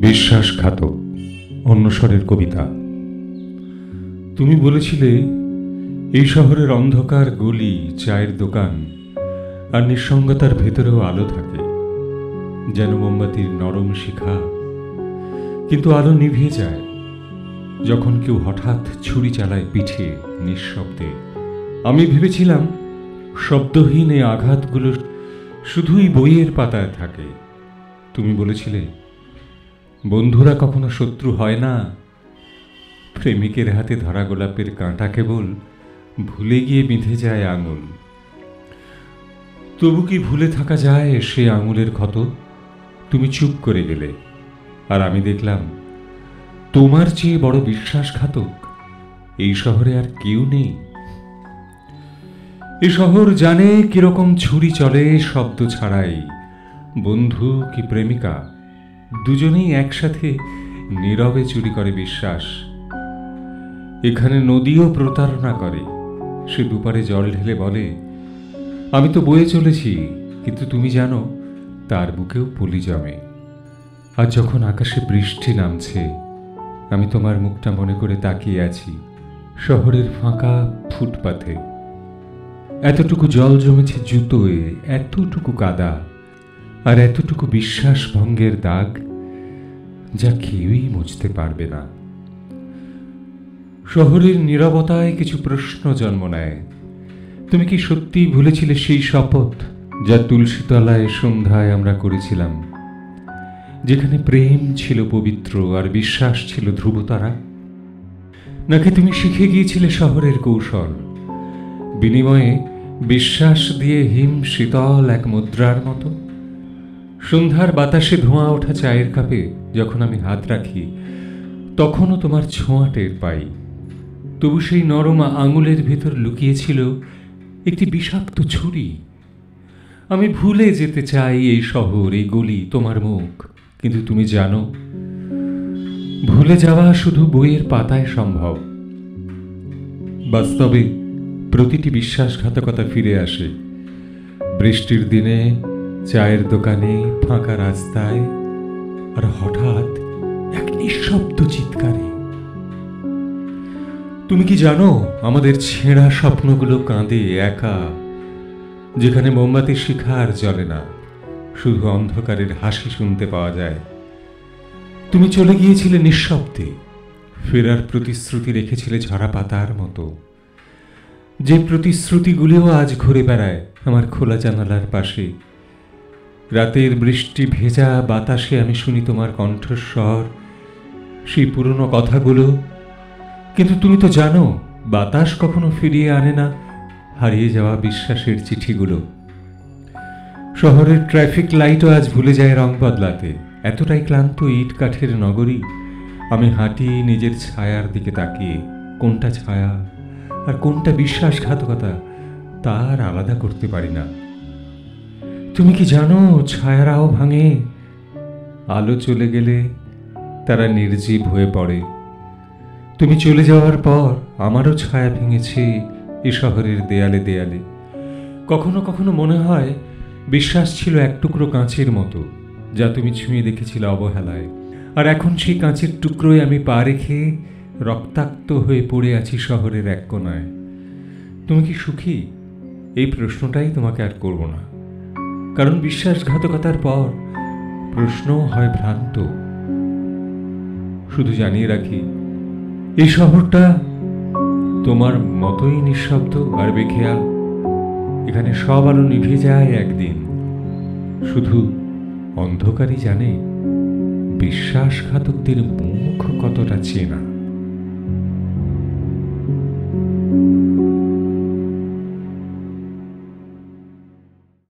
বিশ্বাসঘাতক অন্যস্বরের কবিতা। তুমি বলেছিলে এই শহরের অন্ধকার গলি, চায়ের দোকান আর নিঃসঙ্গতার ভেতরেও আলো থাকে, যেন মোমবাতির নরম শিখা। কিন্তু আলো নিভে যায় যখন কেউ হঠাৎ ছুরি চালায় পিঠে, নিঃশব্দে। আমি ভেবেছিলাম শব্দহীন এই আঘাতগুলো শুধুই বইয়ের পাতায় থাকে। তুমি বলেছিলে বন্ধুরা কখনো শত্রু হয় না, প্রেমিকের হাতে ধরা গোলাপের কাঁটা কেবল ভুলে গিয়ে বিঁধে যায় আঙুল। তবু কি ভুলে থাকা যায় সে আঙুলের ক্ষত? তুমি চুপ করে গেলে, আর আমি দেখলাম তোমার চেয়ে বড় বিশ্বাসঘাতক এই শহরে আর কেউ নেই। এ শহর জানে কিরকম ছুরি চলে শব্দ ছাড়াই। বন্ধু কি প্রেমিকা, দুজনেই একসাথে নীরবে চুরি করে বিশ্বাস। এখানে নদীও প্রতারণা করে, সে দুপারে জল ঢেলে বলে আমি তো বয়ে চলেছি, কিন্তু তুমি জানো তার বুকেও পলি জমে। আর যখন আকাশে বৃষ্টি নামছে, আমি তোমার মুখটা মনে করে তাকিয়ে আছি শহরের ফাঁকা ফুটপাথে। এতটুকু জল জমেছে জুতোয়, এতটুকু কাদা, আর এতটুকু বিশ্বাস ভঙ্গের দাগ যা কেউই মুছতে পারবে না। শহরের নীরবতায় কিছু প্রশ্ন জন্ম নেয়। তুমি কি সত্যিই ভুলেছিলে সেই শপথ যা তুলসীতলায় সন্ধ্যায় আমরা করেছিলাম, যেখানে প্রেম ছিল পবিত্র আর বিশ্বাস ছিল ধ্রুবতারা? নাকি তুমি শিখে গিয়েছিলে শহরের কৌশল, বিনিময়ে বিশ্বাস দিয়ে হিম শীতল এক মুদ্রার মতো? সন্ধ্যার বাতাসে ধোঁয়া ওঠা চায়ের কাপে যখন আমি হাত রাখি, তখনও তোমার ছোঁয়া টের পাই। তবু সেই নরম আঙুলের ভেতর লুকিয়েছিল একটি বিষাক্ত ছুরি। আমি ভুলে যেতে চাই এই শহর, এই গলি, তোমার মুখ, কিন্তু তুমি জানো ভুলে যাওয়া শুধু বইয়ের পাতায় সম্ভব। বাস্তবে প্রতিটি বিশ্বাসঘাতকতা ফিরে আসে বৃষ্টির দিনে, চায়ের দোকানে, ফাঁকা রাস্তায়, আর হঠাৎ এক নিঃশব্দ চিৎকারে। তুমি কি জানো আমাদের ছেঁড়া স্বপ্নগুলো কাঁদে একা, যেখানে মোমবাতির শিখা আর জ্বলে না, শুধু অন্ধকারের হাসি শুনতে পাওয়া যায়। তুমি চলে গিয়েছিলে নিঃশব্দে, ফেরার প্রতিশ্রুতি রেখেছিলে ঝরা পাতার মতো, যে প্রতিশ্রুতিগুলিও আজ ঘুরে বেড়ায় আমার খোলা জানালার পাশে। রাতের বৃষ্টি ভেজা বাতাসে আমি শুনি তোমার কণ্ঠস্বর, সেই পুরনো কথাগুলো। কিন্তু তুমি তো জানো বাতাস কখনো ফিরিয়ে আনে না হারিয়ে যাওয়া বিশ্বাসের চিঠিগুলো। শহরের ট্রাফিক লাইটও আজ ভুলে যায় রং বদলাতে। এতটাই ক্লান্ত ইট কাঠের নগরী, আমি হাঁটি নিজের ছায়ার দিকে তাকিয়ে। কোনটা ছায়া আর কোনটা বিশ্বাসঘাতকতা তার আলাদা করতে পারি না। তুমি কি জানো ছায়ারাও ভাঙে, আলো চলে গেলে তারা নির্জীব হয়ে পড়ে। তুমি চলে যাওয়ার পর আমারও ছায়া ভেঙেছে এ শহরের দেয়ালে দেয়ালে। কখনো কখনো মনে হয় বিশ্বাস ছিল এক টুকরো কাঁচের মতো, যা তুমি ছুঁয়ে দেখেছিলে অবহেলায়, আর এখন সেই কাঁচের টুকরোয় আমি পা রেখে রক্তাক্ত হয়ে পড়ে আছি শহরের এক কোনায়। তুমি কি সুখী? এই প্রশ্নটাই তোমাকে আর করব না, কারণ বিশ্বাসঘাতকতার পর প্রশ্ন হয় ভ্রান্ত। শুধু জানিয়ে রাখি, এই শহরটা তোমার মতোই নিঃশব্দ আর বেখেয়াল। এখানে সব আলো নিভে যায় একদিন, শুধু অন্ধকারই জানে বিশ্বাসঘাতকদের মুখ কতটা চেনা।